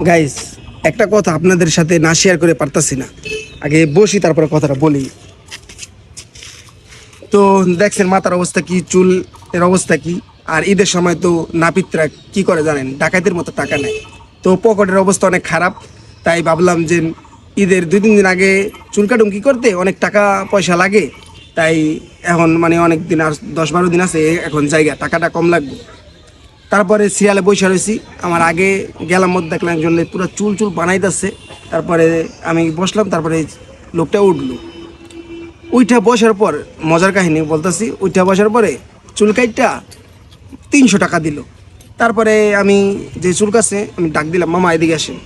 Guys, একটা কথা আপনাদের সাথে না শেয়ার করে পারতাছি না, আগে বসি তারপরে কথাটা বলি। তো দেখছেন মাথার অবস্থা কি, চুল এর অবস্থা কি। আর ঈদের সময় তো নাপিতরা কি করে জানেন, ডাকাতের মতো টাকা নেয়। তো পকেটের অবস্থা অনেক খারাপ। তাই ভাবলাম যে ঈদের 2-3 দিন আগে চুল কাটুম কি করতে, অনেক টাকা পয়সা লাগে। তাই এখন মানে অনেক দিন, আর 10-12 দিন আছে, এখন জায়গা টাকাটা কম লাগবে। তারপরে সিরিয়ালে বসে রয়েছি, আমার আগে গেলাম মধ্যে দেখলাম একজন পুরো চুল চুল বানাইতেছে। তারপরে আমি বসলাম, তারপরে লোকটা উঠলো। ওইটা বসার পর মজার কাহিনী বলতেছি, ওইটা বসার পরে চুল কাইটটা 300 টাকা দিল। তারপরে আমি যে চুল কাছে আমি ডাক দিলাম, মামা এদিকে আসেন।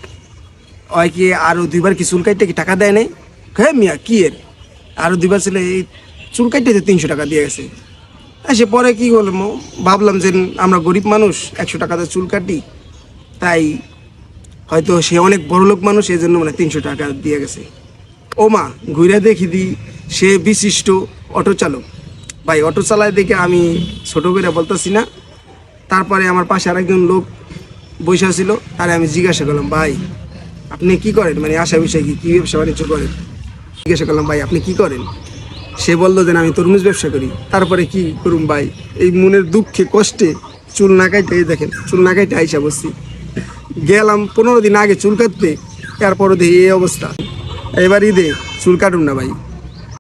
ওই কি আরও 2বার কি চুল কাইটটা কি টাকা দেয় নাই? হ্যাঁ মিয়া কি এর, আরও 2বার ছিল, এই চুল কাইটতে 300 টাকা দিয়ে গেছে। সে পরে কি বলবো, ভাবলাম যে আমরা গরিব মানুষ, 100 টাকাতে চুল কাটি, তাই হয়তো সে অনেক বড় লোক মানুষ, এই জন্য মানে 300 টাকা দিয়ে গেছে। ও মা, ঘুরে দেখি দি সে বিশিষ্ট অটো চালক। ভাই অটো চালায় দেখে আমি ছোটো করে বলতেছি না। তারপরে আমার পাশে আরেকজন লোক বসে ছিল, তারে আমি জিজ্ঞাসা করলাম, ভাই আপনি কি করেন, মানে আশা বিষয় কি ব্যবসা বাণিজ্য করেন? জিজ্ঞাসা করলাম, ভাই আপনি কি করেন? সে বললো যে আমি তরমুজ ব্যবসা করি। তারপরে কি করুম ভাই, এই মনের দুঃখে কষ্টে চুল না কাটতে, এই দেখেন চুল না কাটতে আইসা বসছি। গেলাম 15 দিন আগে চুল কাটতে, তারপরে দেখি এই অবস্থা। এবার ঈদে চুল কাটুন না ভাই।